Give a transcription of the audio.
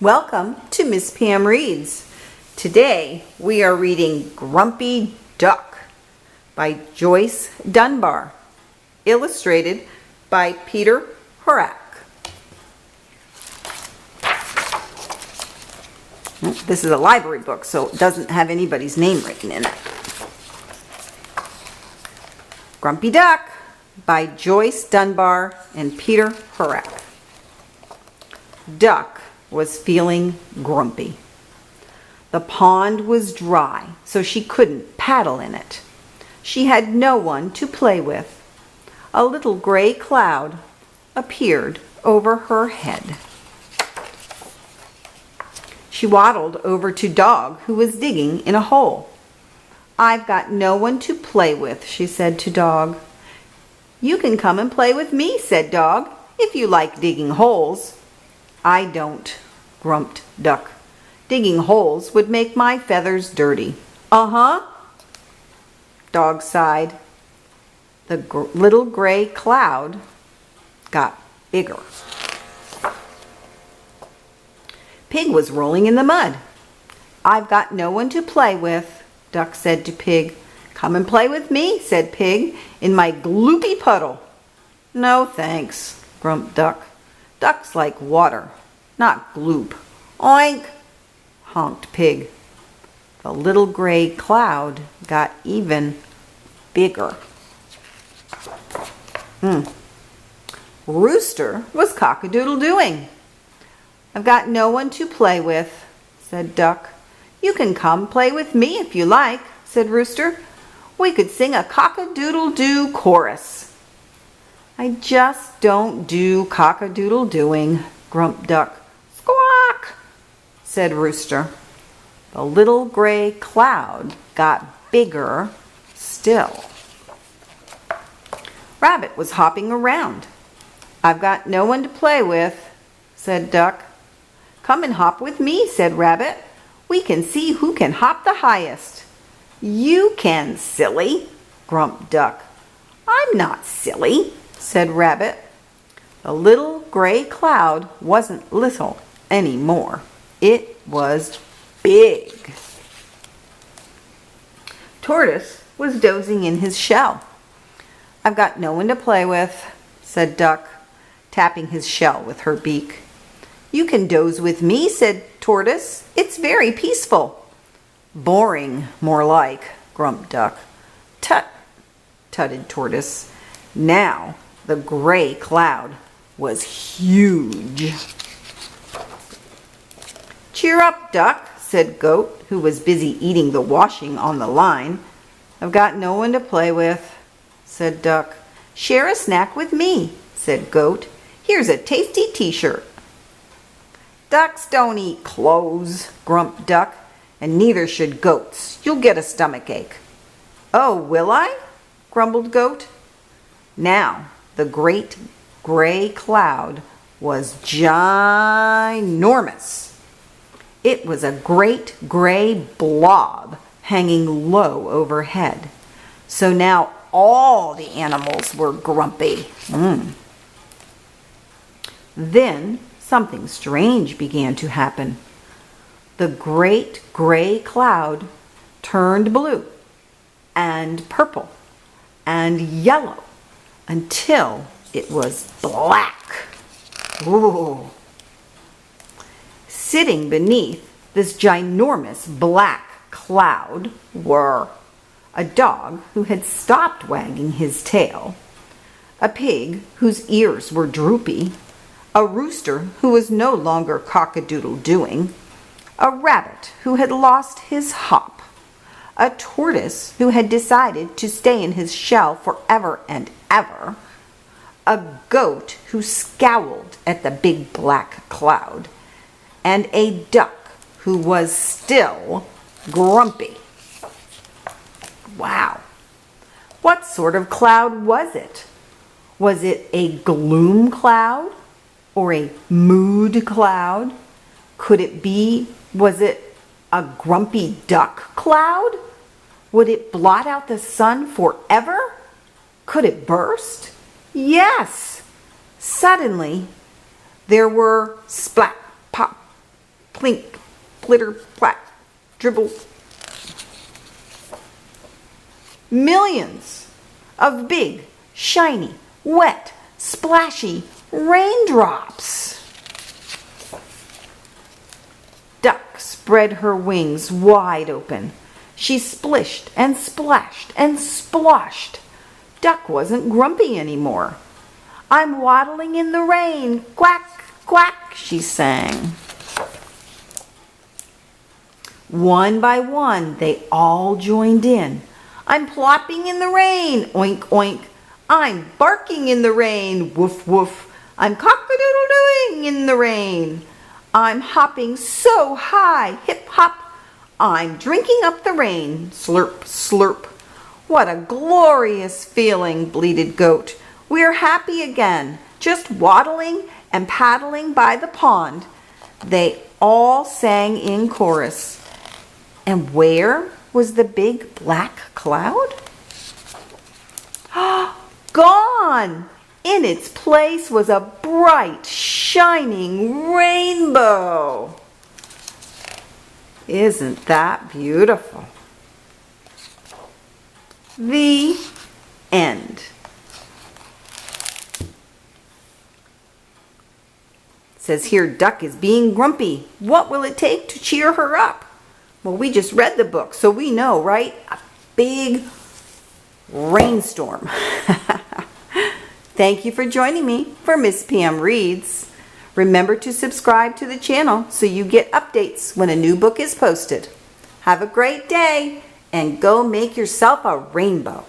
Welcome to Miss Pam Reads. Today we are reading Grumpy Duck by Joyce Dunbar, illustrated by Petr Horacek. This is a library book, so it doesn't have anybody's name written in it. Grumpy Duck by Joyce Dunbar and Petr Horacek. Duck was feeling grumpy. The pond was dry, so she couldn't paddle in it. She had no one to play with. A little gray cloud appeared over her head. She waddled over to Dog, who was digging in a hole. "I've got no one to play with," she said to Dog. "You can come and play with me," said Dog, "if you like digging holes." "I don't," grumped Duck. "Digging holes would make my feathers dirty." "Uh-huh," Dog sighed. The little gray cloud got bigger. Pig was rolling in the mud. "I've got no one to play with," Duck said to Pig. "Come and play with me," said Pig, "in my gloopy puddle." "No, thanks," grumped Duck. "Ducks like water, not gloop." "Oink," honked Pig. The little gray cloud got even bigger. Rooster was cock-a-doodle-doing. "I've got no one to play with," said Duck. "You can come play with me if you like," said Rooster. "We could sing a cock-a-doodle-doo chorus." "I just don't do cock-a-doodle-doing," grumped Duck. "Squawk," said Rooster. The little gray cloud got bigger still. Rabbit was hopping around. "I've got no one to play with," said Duck. "Come and hop with me," said Rabbit. "We can see who can hop the highest." "You can, silly," grumped Duck. "I'm not silly," said Rabbit. The little gray cloud wasn't little anymore. It was big. Tortoise was dozing in his shell. "I've got no one to play with," said Duck, tapping his shell with her beak. "You can doze with me," said Tortoise. "It's very peaceful." "Boring, more like," grumped Duck. "Tut," tutted Tortoise. Now the gray cloud was huge. "Cheer up, Duck," said Goat, who was busy eating the washing on the line. "I've got no one to play with," said Duck. "Share a snack with me," said Goat. "Here's a tasty t-shirt." "Ducks don't eat clothes," grumped Duck, "and neither should goats. You'll get a stomachache." "Oh, will I?" grumbled Goat. Now the great gray cloud was ginormous. It was a great gray blob hanging low overhead. So now all the animals were grumpy. Then something strange began to happen. The great gray cloud turned blue and purple and yellow until it was black. Ooh. Sitting beneath this ginormous black cloud were a dog who had stopped wagging his tail, a pig whose ears were droopy, a rooster who was no longer cock-a-doodle-doing, a rabbit who had lost his hop, a tortoise who had decided to stay in his shell forever and ever, a goat who scowled at the big black cloud, and a duck who was still grumpy. Wow! What sort of cloud was it? Was it a gloom cloud or a mood cloud? Could it be, was it a grumpy duck cloud? Would it blot out the sun forever? Could it burst? Yes! Suddenly, there were splat, pop, plink, plitter, plack, dribble. Millions of big, shiny, wet, splashy raindrops. Duck spread her wings wide open. She splished and splashed and sploshed. Duck wasn't grumpy anymore. I'm waddling in the rain, quack, quack, she sang. One by one, they all joined in. I'm plopping in the rain, oink, oink. I'm barking in the rain, woof, woof. I'm cock-a-doodle-dooing in the rain. I'm hopping so high, hip, hop. I'm drinking up the rain, slurp, slurp. What a glorious feeling, bleated Goat. We're happy again, just waddling and paddling by the pond. They all sang in chorus. And where was the big black cloud? Gone! In its place was a bright, shining rainbow. Isn't that beautiful? The end. It says here, Duck is being grumpy. What will it take to cheer her up? Well, we just read the book, so we know, right? A big rainstorm. Thank you for joining me for Miss Pam Reads. Remember to subscribe to the channel so you get updates when a new book is posted. Have a great day and go make yourself a rainbow.